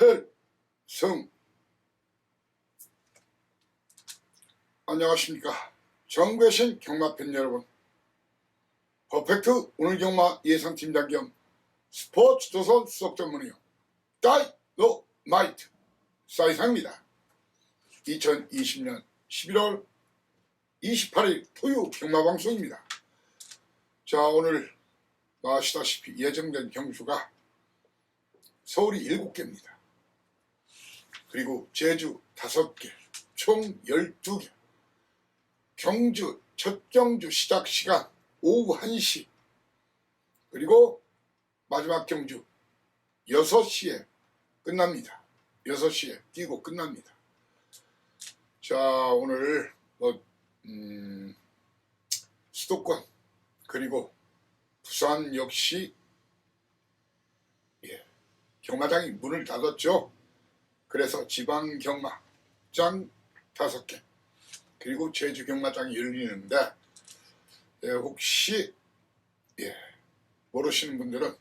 필승. 안녕하십니까. 정배신 경마팬 여러분, 퍼펙트 오늘 경마 예상팀장 겸 스포츠조선 수석전문의요 다이너마이트 사이상입니다. 2020년 11월 28일 토요 경마방송입니다. 자, 오늘 아시다시피 예정된 경주가 서울이 7개입니다. 그리고 제주 5개, 총 12개. 경주, 첫 경주 시작 시간 오후 1시, 그리고 마지막 경주 6시에 끝납니다. 6시에 뛰고 끝납니다. 자, 오늘 수도권 그리고 부산 역시 경마장이 문을 닫았죠. 그래서 지방 경마장 5개, 그리고 제주 경마장이 열리는데, 혹시 모르시는 분들은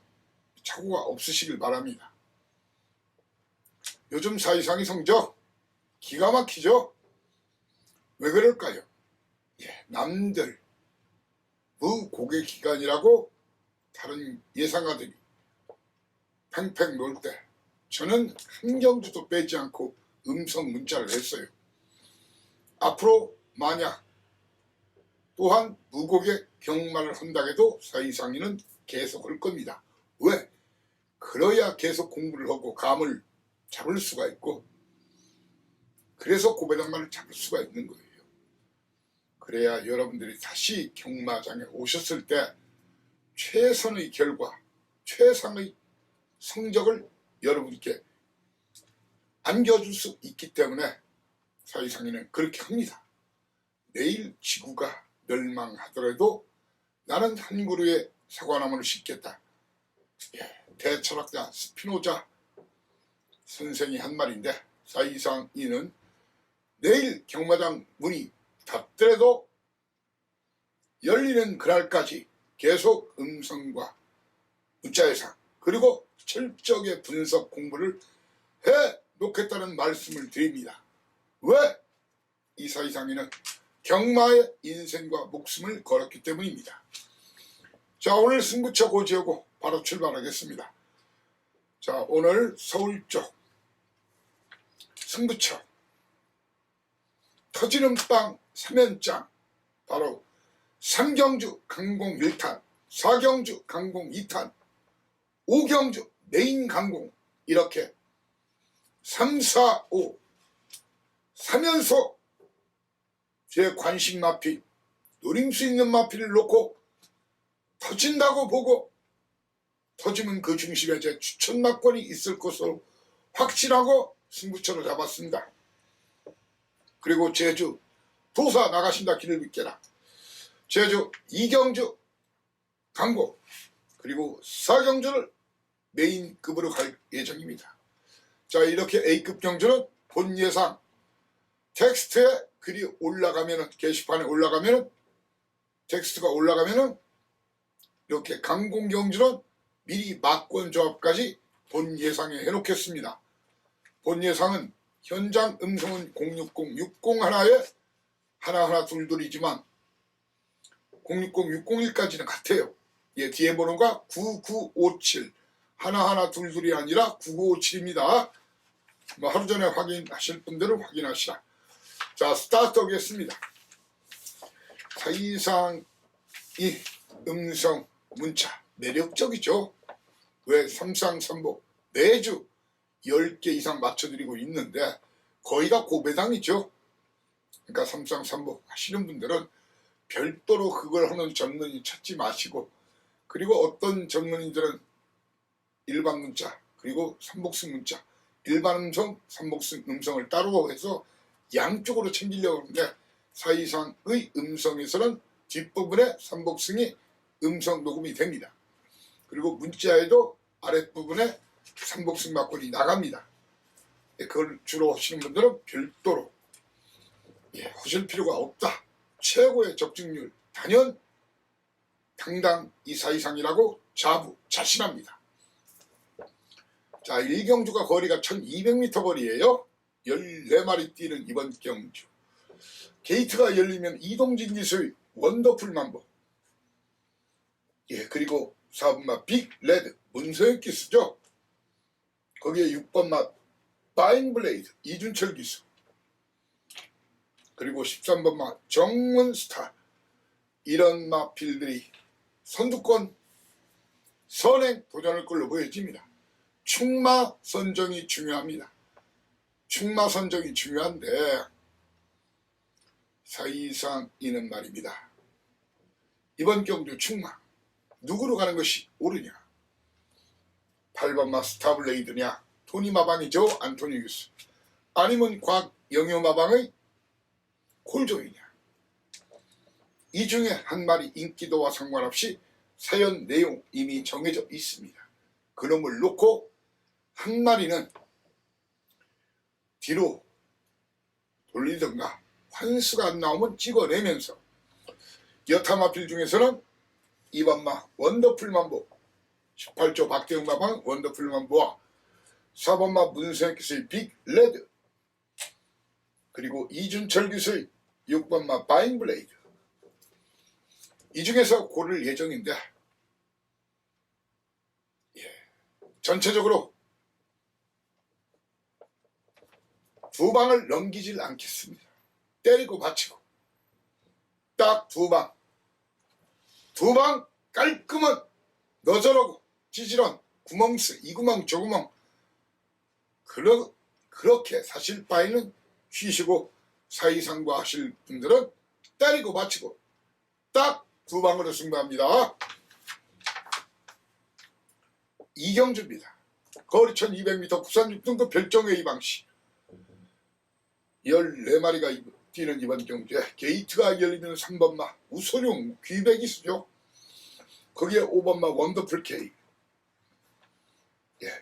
착오가 없으시길 바랍니다. 요즘 사이상의 성적 기가 막히죠. 왜 그럴까요? 남들 무고개 기간이라고 다른 예상가들이 팽팽 놀 때 저는 한 경주도 빼지 않고 음성 문자를 했어요. 앞으로 만약 또한 무고개 경마를 한다해도 사이상이는 계속 할 겁니다. 왜? 그래야 계속 공부를 하고 감을 잡을 수가 있고, 그래서 고배당만을 잡을 수가 있는 거예요. 그래야 여러분들이 다시 경마장에 오셨을 때 최선의 결과, 최상의 성적을 여러분께 안겨줄 수 있기 때문에 사이상이는 그렇게 합니다. 내일 지구가 멸망하더라도 나는 한 그루의 사과나무를 심겠다. 대철학자 스피노자 선생이 한 말인데, 사이상이는 내일 경마장 문이 닫더라도 열리는 그날까지 계속 음성과 문자 예상 그리고 철저하게 분석 공부를 해 놓겠다는 말씀을 드립니다. 왜? 이 사이상이는 경마의 인생과 목숨을 걸었기 때문입니다. 자, 오늘 승부처 고지하고 바로 출발하겠습니다. 자, 오늘 서울 쪽 승부처 터지는 빵 3연장, 바로 3경주 강공 1탄, 4경주 강공 2탄, 5경주 메인 강공, 이렇게 3, 4, 5 3연속 제 관심 마피, 노림 수 있는 마피를 놓고 터진다고 보고, 터지면 그 중심에 제 추천 막권이 있을 것으로 확실하고 승부처를 잡았습니다. 그리고 제주 도사 나가신다 길을 믿게라, 제주 2경주 강공, 그리고 4경주를 메인급으로 갈 예정입니다. 자, 이렇게 A급 경주는 본 예상 텍스트에 글이 올라가면은, 게시판에 올라가면은, 텍스트가 올라가면은, 이렇게 강공 경주는 미리 막권 조합까지 본 예상에 해놓겠습니다. 본 예상은 현장 음성은 060, 60 하나에 하나하나 둘둘이지만 060, 601까지는 같아요. 뒤에 번호가 9957, 하나하나 둘둘이 아니라 9957입니다. 하루 전에 확인하실 분들은 확인하시라. 자, 스타트 하겠습니다. 사이상 이 음성 문자 매력적이죠. 왜? 삼상삼복 매주 10개 이상 맞춰드리고 있는데 거의가 고배당이죠. 그러니까 삼상삼복 하시는 분들은 별도로 그걸 하는 전문의 찾지 마시고, 그리고 어떤 전문의들은 일반 문자 그리고 삼복승 문자, 일반 음성, 삼복승 음성을 따로 해서 양쪽으로 챙기려고 하는데, 사이상의 음성에서는 뒷부분에 삼복승이 음성 녹음이 됩니다. 그리고 문자에도 아랫부분에 삼복승 막권이 나갑니다. 그걸 주로 하시는 분들은 별도로 하실 필요가 없다. 최고의 적중률 단연 당당 이 사이상이라고 자부자신합니다. 자, 1경주가 거리가 1200m 거리예요. 14마리 뛰는 이번 경주. 게이트가 열리면 이동진 기수의 원더풀 만보. 예, 그리고 4번마 빅 레드 문서영 기수죠. 거기에 6번마 파인 블레이드 이준철 기수. 그리고 13번마 정문스타. 이런 마필들이 선두권 선행 도전을 끌로 보여집니다. 충마 선정이 중요합니다. 충마 선정이 중요한데 사이상 이는 말입니다. 이번 경주 충마 누구로 가는 것이 옳으냐? 8번마 스타블레이드냐? 토니 마방이죠. 안토니 유스. 아니면 곽영효 마방의 콜조이냐? 이 중에 한 마리 인기도와 상관없이 사연 내용 이미 정해져 있습니다. 그놈을 놓고 한 마리는 뒤로 돌리든가 환수가 안 나오면 찍어내면서 여타마필 중에서는 2번마 원더풀 만보 18조 박대웅 마방 원더풀 만보와 4번마 문세영 기수의 빅 레드 그리고 이준철 기수의 6번마 파인 블레이드 이 중에서 고를 예정인데 전체적으로 두 방을 넘기질 않겠습니다. 때리고 받치고 딱 두 방 깔끔한 너저러고 찌질한 구멍스 이 구멍 저 구멍 그렇게 사실 바에는 쉬시고 사이상과 하실 분들은 때리고 받치고 딱 두 방으로 승부합니다. 이경주입니다. 거리 1200m 국산 6등급 별정 A방시 14마리가 뛰는 이번 경주에 게이트가 열리면 3번마 우소룡 귀배기수죠. 거기에 5번마 원더풀 K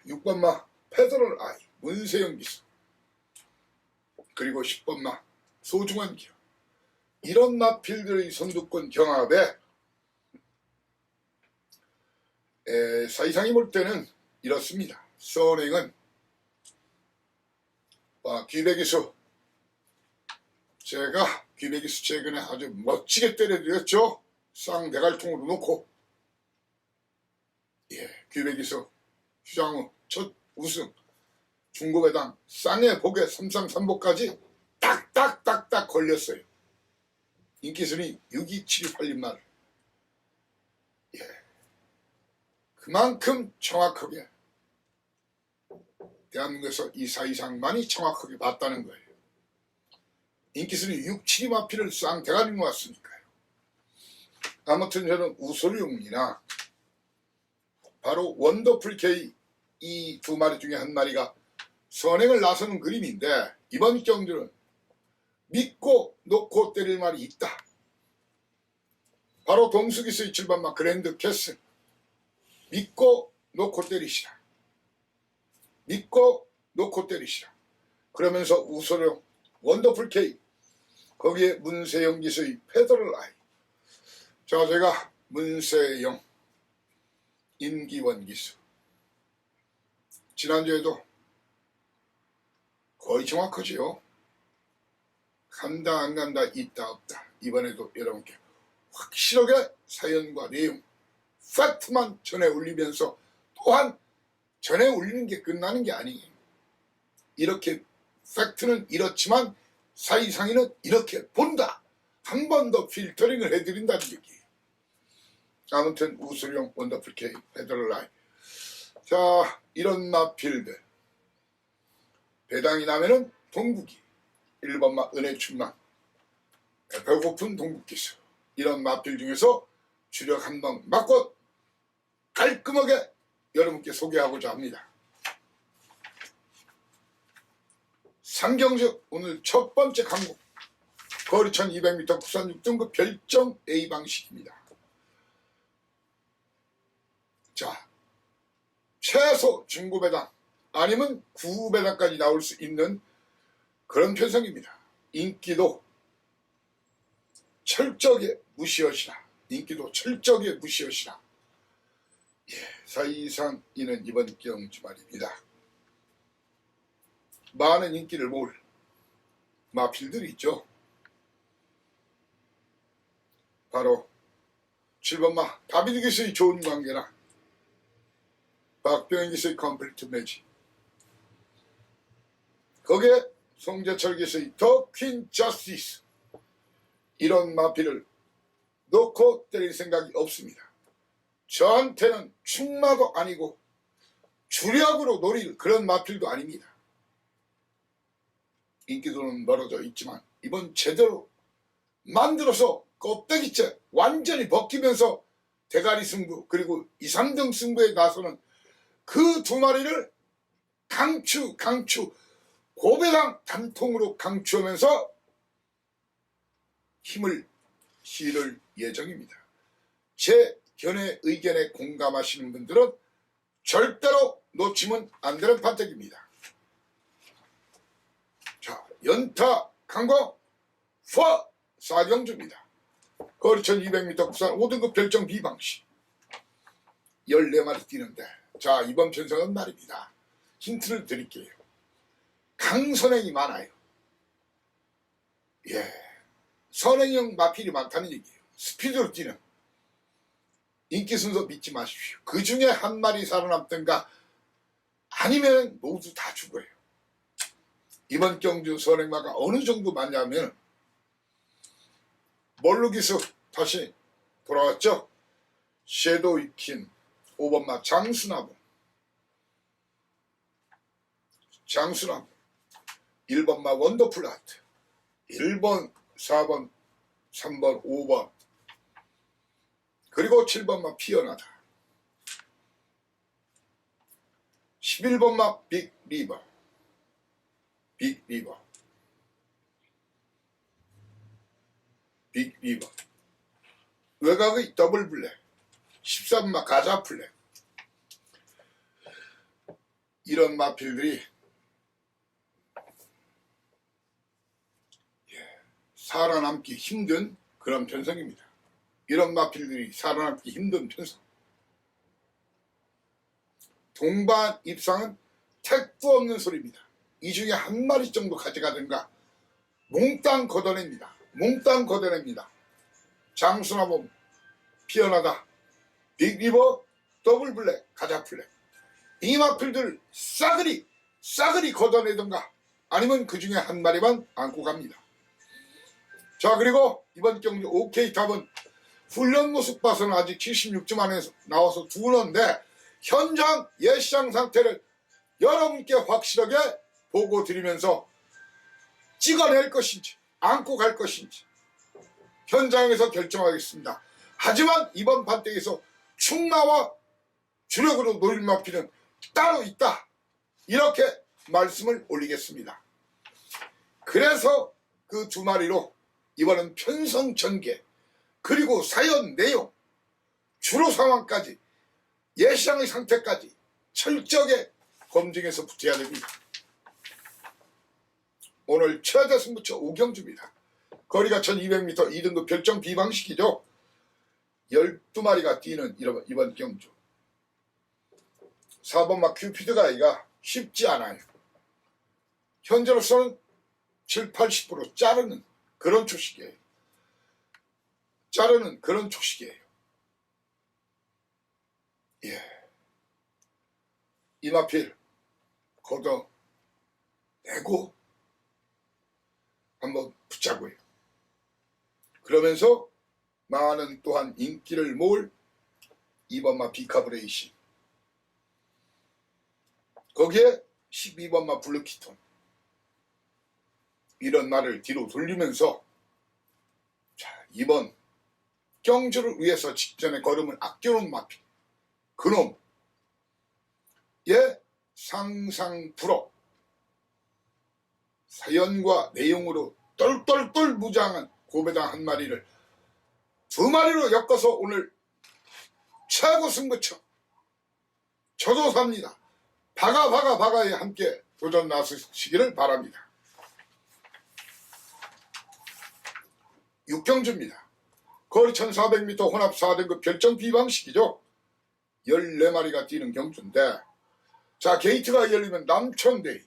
6번마 페더럴 아이 문세영 기수 그리고 10번마 소중한 기어 이런 마필들의 선두권 경합에 사이상이 볼 때는 이렇습니다. 선행은 귀배기수 제가 귀배기수 최근에 아주 멋지게 때려드렸죠. 쌍대갈통으로 놓고 귀배기수 휴장후 첫 우승 중고배당 쌍의 복에 3상3복까지 딱딱딱딱 걸렸어요. 인기순위 62728말 그만큼 정확하게 대한민국에서 이 사이상만이 정확하게 봤다는 거예요. 인기순위 6, 7위 마필을 쌍대가리 놓았으니까요. 아무튼 저는 우소룡이나 바로 원더풀 K 이 두 마리 중에 한 마리가 선행을 나서는 그림인데 이번 경주는 믿고 놓고 때릴 말이 있다. 바로 동수기수의 7번마 그랜드 캐슬 믿고 놓고 때리시라. 믿고 놓고 때리시라. 그러면서 우소룡 원더풀 K 거기에 문세영 기수의 페더럴 아이. 자, 제가 문세영 임기원 기수 지난주에도 거의 정확하지요. 간다 안 간다 있다 없다. 이번에도 여러분께 확실하게 사연과 내용 팩트만 전해 올리면서 또한 전해 올리는 게 끝나는 게 아니에요. 이렇게 팩트는 이렇지만 사이상에는 이렇게 본다. 한 번 더 필터링을 해드린다는 얘기예요. 아무튼 우수룡 원더풀 K 페더럴 라인. 자, 이런 마필들 배당이 나면은 동국이 1번마 은혜춘만 배고픈 동국기수 이런 마필 중에서 주력 한방 맞고 깔끔하게 여러분께 소개하고자 합니다. 상경주 오늘 첫 번째 강국 거리 1200m 국산 6등급 별정 A 방식입니다. 자, 최소 중고배당 아니면 구배당까지 나올 수 있는 그런 편성입니다. 인기도 철저하게 무시하시라. 인기도 철저하게 무시하시라. 사이상 이는 이번 경주 말입니다. 많은 인기를 모을 마필들이 있죠. 바로 7번 마 다비드 기수의 좋은 관계나 박병현 기수의 컴플리트 매치, 거기에 송재철 기수의 더 퀸 저스티스, 이런 마필을 놓고 때릴 생각이 없습니다. 저한테는 충마도 아니고 주력으로 노릴 그런 마필도 아닙니다. 인기도는 멀어져 있지만 이번 제대로 만들어서 껍데기째 완전히 벗기면서 대가리 승부 그리고 2, 3등 승부에 나서는 그 두 마리를 강추 고배당 단통으로 강추하면서 힘을 실을 예정입니다. 제 견해 의견에 공감하시는 분들은 절대로 놓치면 안 되는 판택입니다. 자, 연타 강공 4경주입니다. 거리 1200m 국산 5등급 별정 B방식 14마리 뛰는데, 자, 이번 편성은 말입니다. 힌트를 드릴게요. 강선행이 많아요. 예, 선행형 마필이 많다는 얘기예요. 스피드로 뛰는 인기 순서 믿지 마십시오. 그 중에 한 마리 살아남든가 아니면 모두 다 죽어요. 이번 경주 선행마가 어느 정도 많냐면 멀루기수 다시 돌아왔죠. 섀도우 이킨 5번마 장수나무 1번마 원더풀 하트 1번 4번 3번 5번 그리고 7번마 피어나다 11번마 빅리버 외곽의 더블 블랙 13마 가자 플렉, 이런 마필들이 살아남기 힘든 그런 편성입니다. 이런 마필들이 살아남기 힘든 편성. 동반 입상은 택도 없는 소리입니다. 이 중에 한 마리 정도 가져가든가 몽땅 걷어냅니다. 장수나봄 피어나다 빅리버 더블블랙 가자플렉, 이 마필들 싸그리 걷어내든가 아니면 그 중에 한 마리만 안고 갑니다. 자, 그리고 이번 경주 OK 탑은 훈련 모습 봐서는 아직 76점 안에 나와서 두는데 현장 예시장 상태를 여러분께 확실하게 보고 드리면서 찍어낼 것인지 안고 갈 것인지 현장에서 결정하겠습니다. 하지만 이번 판때기에서 충마와 주력으로 노릴 마필은 따로 있다, 이렇게 말씀을 올리겠습니다. 그래서 그 두 마리로 이번은 편성 전개 그리고 사연 내용 주로 상황까지 예시장의 상태까지 철저하게 검증해서 붙여야 됩니다. 오늘 최대 승부처 5경주입니다. 거리가 1200m 2등급 별정 B방식이죠. 12마리가 뛰는 이번 경주. 4번마 큐피드 가이가 쉽지 않아요. 현재로서는 7, 80% 자르는 그런 초식이에요. 예, 이 마필 걷어내고 한번 붙자고요. 그러면서 많은 또한 인기를 모을 2번마 비카브레이신, 거기에 12번마 블루키톤, 이런 말을 뒤로 돌리면서 자, 이번 경주를 위해서 직전에 걸음을 아껴놓은 마필 그놈 상상 불어 사연과 내용으로 똘똘똘 무장한 고배당 한 마리를 두 마리로 엮어서 오늘 최고 승부처 저도 삽니다. 바가에 함께 도전 나서시기를 바랍니다. 6경주입니다. 거리 1400m 혼합 4등급 별정 B방식이죠. 14마리가 뛰는 경주인데, 자, 게이트가 열리면 남천대이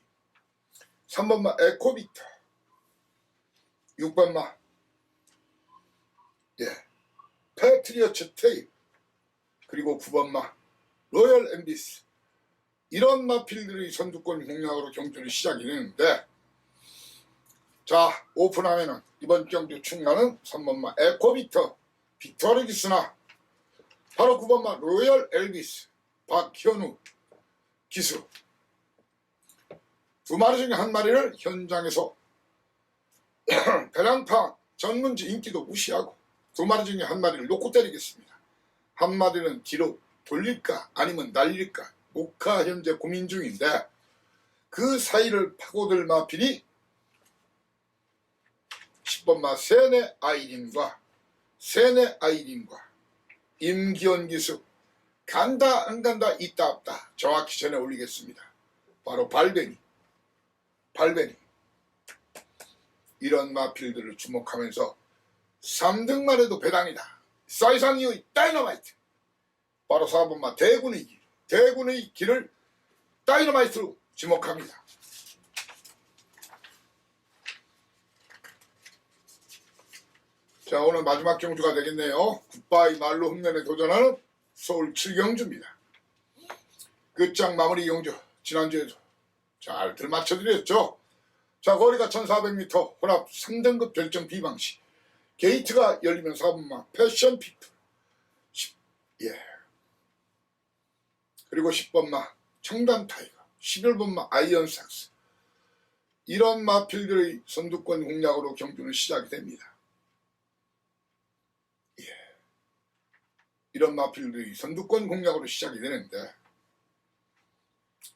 3번마 에코빅터, 6번마 패트리어츠 테이프, 그리고 9번마 로열 엠비스. 이런 마필들의 선두권 공략으로 경주를 시작이 되는데, 자, 오픈하면은 이번 경주 충남은 3번마 에코빅터 빅토르기스나 바로 9번마 로열 엘비스 박현우 기수, 두 마리 중에 한 마리를 현장에서 배낭파 전문지 인기도 무시하고 두 마리 중에 한 마리를 놓고 때리겠습니다. 한 마리는 뒤로 돌릴까 아니면 날릴까 목화 현재 고민 중인데, 그 사이를 파고들 마필이 10번마 세네 아이린과 임기원 기수. 간다 안 간다 있다 없다 정확히 전해 올리겠습니다. 바로 발베니. 이런 마필들을 주목하면서 3등만 해도 배당이다. 사이상 이후의 다이너마이트. 바로 4번마 대군의 길을 다이너마이트로 지목합니다. 자, 오늘 마지막 경주가 되겠네요. 굿바이 말로 흉년에 도전하는 서울 7경주입니다. 끝장 마무리 경주, 지난주에도 잘 들맞춰드렸죠. 자, 거리가 1400m, 혼합 3등급 결정 비방시. 게이트가 열리면 4번마 패션 피플. 그리고 10번마 청담 타이거, 11번마 아이언 삭스. 이런 마필들의 선두권 공략으로 경주는 시작이 됩니다. 이런 마필들이 선두권 공략으로 시작이 되는데,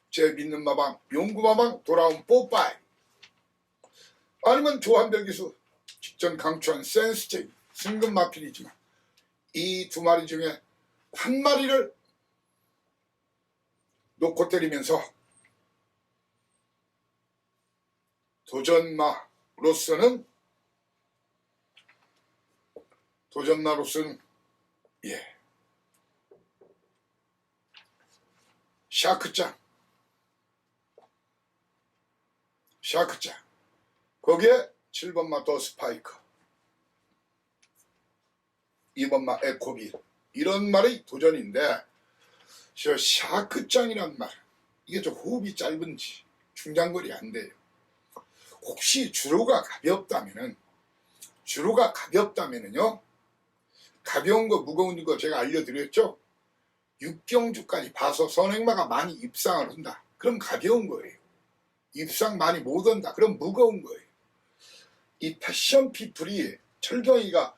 제 믿는 마방, 용구마방 돌아온 뽀빠이, 아니면 조한별 기수 직전 강추한 센스제이 승급 마필이지만, 이 두 마리 중에 한 마리를 놓고 때리면서 도전마로서는 샤크짱, 거기에 7번마 더 스파이커, 2번마 에코빌. 이런 말이 도전인데, 저 샤크짱이란 말, 이게 좀 호흡이 짧은지 중장거리 안 돼요. 혹시 주로가 가볍다면은요, 가벼운 거 무거운 거 제가 알려드렸죠. 6경주까지 봐서 선행마가 많이 입상을 한다, 그럼 가벼운 거예요. 입상 많이 못 한다, 그럼 무거운 거예요. 이 패션 피플이 철경이가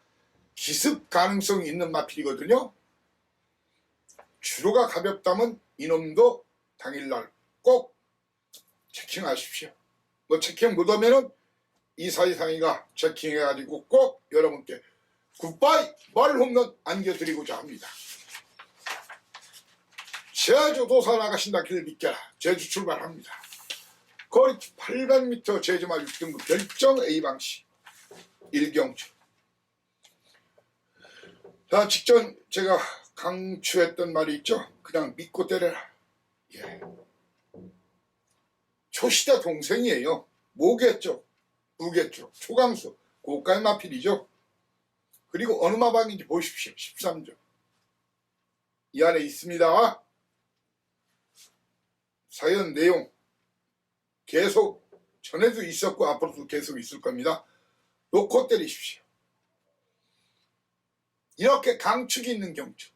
기습 가능성이 있는 마필이거든요. 주로가 가볍다면 이놈도 당일날 꼭 체킹하십시오. 뭐 체킹 못하면은 이 사이상이가 체킹해가지고 꼭 여러분께 굿바이 말 홈런 안겨드리고자 합니다. 제주 도사 나가신다 길 믿겨라. 제주 출발합니다. 거리 800m 제주마 6등급 결정 A방시 1경주. 자, 직전 제가 강추했던 말이 있죠. 그냥 믿고 때려라. 초시대 동생이에요. 모계쪽, 무계쪽, 초강수, 고가의 마필이죠. 그리고 어느 마방인지 보십시오. 13조. 이 안에 있습니다. 사연 내용 계속 전에도 있었고 앞으로도 계속 있을 겁니다. 놓고 때리십시오. 이렇게 강축이 있는 경주,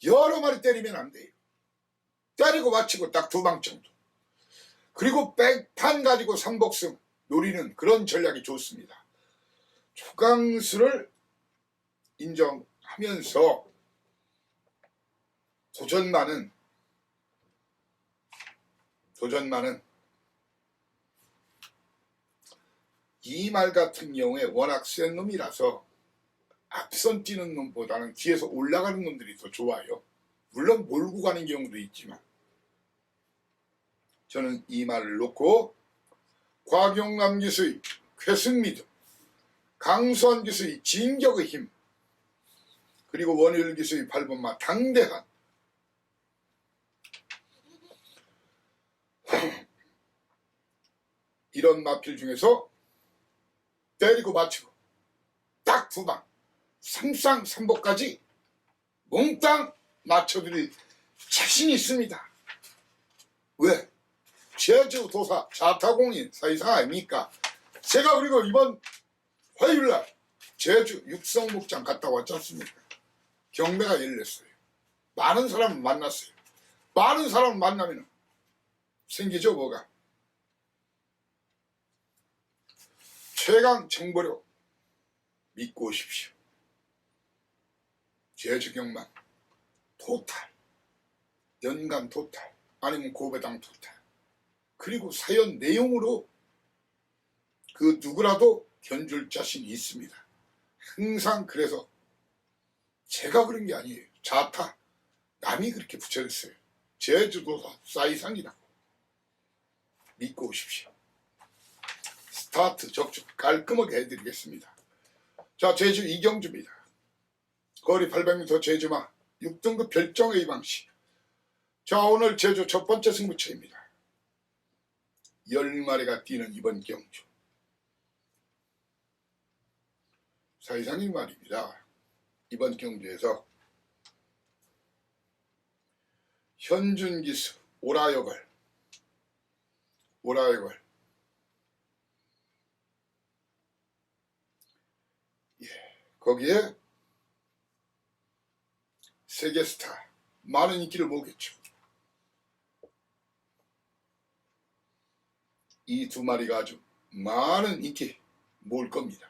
여러 마리 때리면 안 돼요. 때리고 마치고 딱 2방 정도. 그리고 백판 가지고 3복승 노리는 그런 전략이 좋습니다. 초강수를 인정하면서 도전만은 이 말 같은 경우에 워낙 센 놈이라서 앞선 뛰는 놈보다는 뒤에서 올라가는 놈들이 더 좋아요. 물론 몰고 가는 경우도 있지만, 저는 이 말을 놓고 곽용남 기수의 쾌승미드, 강수환 기수의 진격의 힘, 그리고 원일 기수의 8번마 당대한, 이런 마필 중에서 때리고 맞추고 딱 2방 3쌍3복까지 몽땅 맞춰드릴 자신이 있습니다. 왜? 제주도사 자타공인 사이상 아닙니까? 제가 그리고 이번 화요일날 제주 육성목장 갔다 왔지 않습니까? 경매가 열렸어요. 많은 사람을 만났어요. 많은 사람을 만나면 생기죠 뭐가? 최강 정보력 믿고 오십시오. 제주경만 토탈, 연간 토탈, 아니면 고배당 토탈, 그리고 사연 내용으로 그 누구라도 견줄 자신이 있습니다. 항상 그래서 제가 그런 게 아니에요. 자타 남이 그렇게 붙여졌어요. 제주도사 사이상이라고 믿고 오십시오. 스타트 적중 깔끔하게 해드리겠습니다. 자, 제주 이경주입니다. 거리 800m 제주마 6등급 별정 A 방식. 자, 오늘 제주 첫 번째 승부처입니다. 10마리가 뛰는 이번 경주. 사이상인 말입니다. 이번 경주에서 현준기수 오라여걸 거기에 세계스타 많은 인기를 모으겠죠. 이 2마리가 아주 많은 인기 모을 겁니다.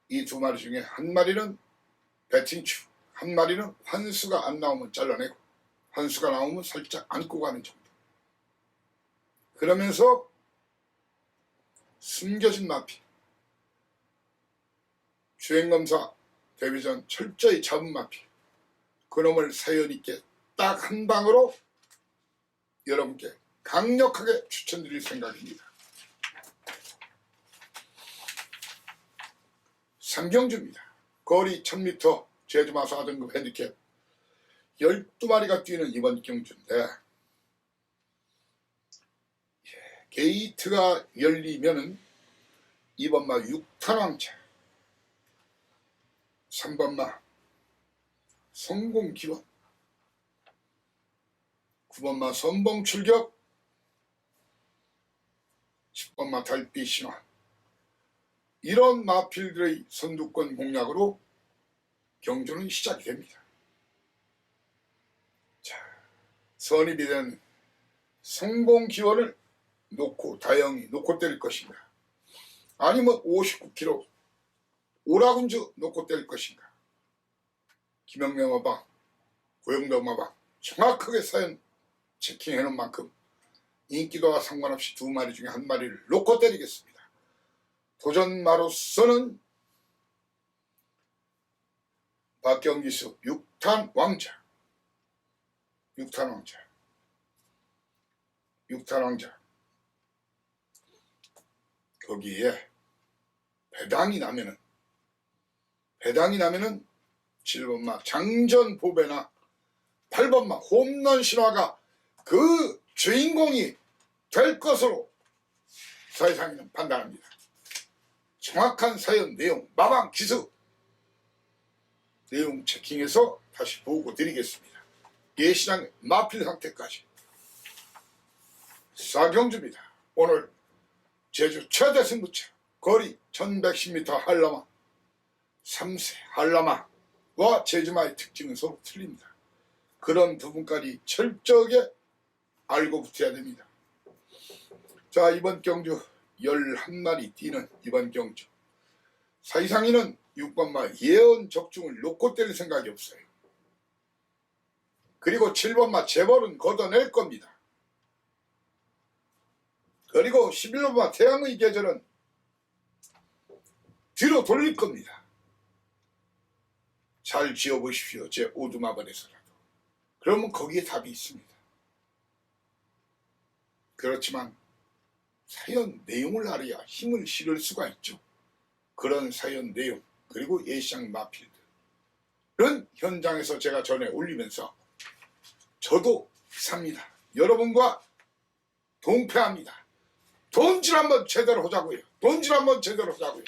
이 2마리 중에 1마리는 배팅추, 1마리는 환수가 안 나오면 잘라내고 환수가 나오면 살짝 안고 가는 정도. 그러면서 숨겨진 마필, 주행검사 데뷔전 철저히 잡은 마필, 그놈을 사연있게 딱 한 방으로 여러분께 강력하게 추천드릴 생각입니다. 삼경주입니다. 거리 1000m 제주마 4등급 핸디캡 12마리가 뛰는 이번 경주인데, 게이트가 열리면은 2번마 6탄왕차, 3번마 성공기원, 9번마 선봉출격, 10번마 달빛신화, 이런 마필들의 선두권 공략으로 경주는 시작이 됩니다. 자, 선입이 된 성공기원을 놓고 다영이 놓고 때릴 것인가, 아니면 59kg 오라군주 놓고 때릴 것인가. 김영래 마방, 고영배 마방 정확하게 사연 체킹해놓은 만큼 인기도와 상관없이 2마리 중에 1마리를 놓고 때리겠습니다. 도전마로서는 박경기수 6탄 왕자 거기에 배당이 나면은 7번마 장전보배나 8번마 홈런 신화가 그 주인공이 될 것으로 사회상에는 판단합니다. 정확한 사연 내용, 마방 기수 내용 체킹해서 다시 보고 드리겠습니다. 예시장 마필 상태까지. 사경주입니다. 오늘 제주 최대 승부처 거리 1110m 한라마 3세 한라마와 제주마의 특징은 서로 틀립니다. 그런 부분까지 철저하게 알고 붙어야 됩니다. 자, 이번 경주 11마리 뛰는 이번 경주, 사이상이는 6번마 예언 적중을 놓고 때릴 생각이 없어요. 그리고 7번마 재벌은 걷어낼 겁니다. 그리고 11번마 태양의 계절은 뒤로 돌릴 겁니다. 잘 지어보십시오. 제 오두마벌에서라도. 그러면 거기에 답이 있습니다. 그렇지만 사연 내용을 알아야 힘을 실을 수가 있죠. 그런 사연 내용, 그리고 예시장 마필들은 현장에서 제가 전해 올리면서 저도 삽니다. 여러분과 동패합니다. 돈질 한번 제대로 하자고요. 돈질 한번 제대로 하자고요.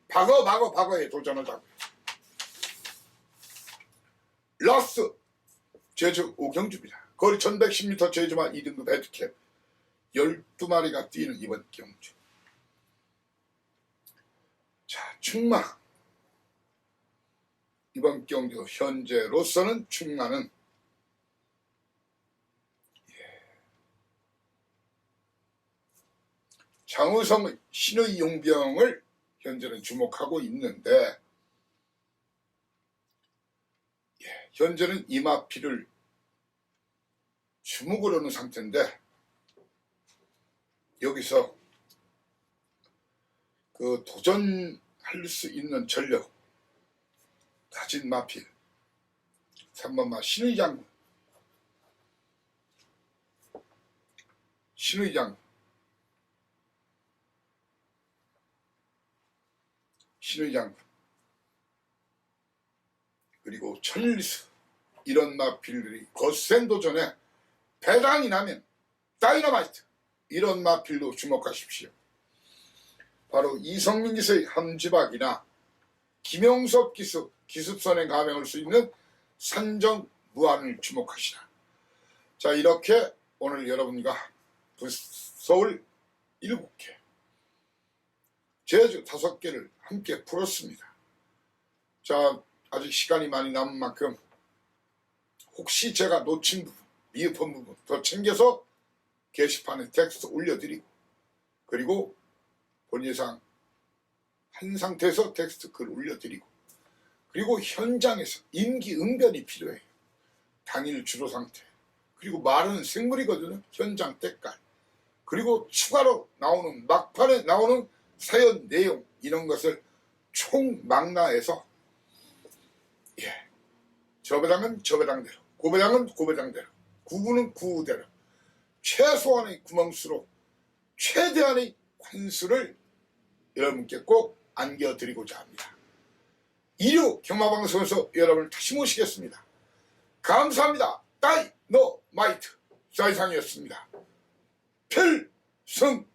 박어에 도전하자고요. 라스 제주 오경주입니다. 거리 1110m 제주만 2등급 헤드캡 12마리가 뛰는 이번 경주. 자, 충마. 이번 경주 현재로서는 충마는 장우성 신의 용병을 현재는 주목하고 있는데, 현재는 이마피를 주목을 하는 상태인데, 여기서 그 도전할 수 있는 전력 가진 마필 3번마 신의장군, 그리고 천일수, 이런 마필들이 거센 도전에 배당이 나면 다이너마이트, 이런 마필도 주목하십시오. 바로 이성민 기수의 함지박이나 김용섭 기습선에 감행할 수 있는 산정무한을 주목하시라. 자, 이렇게 오늘 여러분과 서울 7개, 제주 5개를 함께 풀었습니다. 자, 아직 시간이 많이 남은 만큼 혹시 제가 놓친 부분, 미흡한 부분 더 챙겨서 게시판에 텍스트 올려드리고, 그리고 본 예상 한 상태에서 텍스트 글 올려드리고, 그리고 현장에서 임기응변이 필요해요. 당일 주로 상태, 그리고 말은 생물이거든요. 현장 때깔, 그리고 추가로 나오는 막판에 나오는 사연 내용, 이런 것을 총망라해서 저배당은 저배당대로, 고배당은 고배당대로, 구구는 구구대로 최소한의 구멍수로 최대한의 관수를 여러분께 꼭 안겨드리고자 합니다. 일요 경마방송에서 여러분을 다시 모시겠습니다. 감사합니다. 다이너마이트 사이상이었습니다. 필승.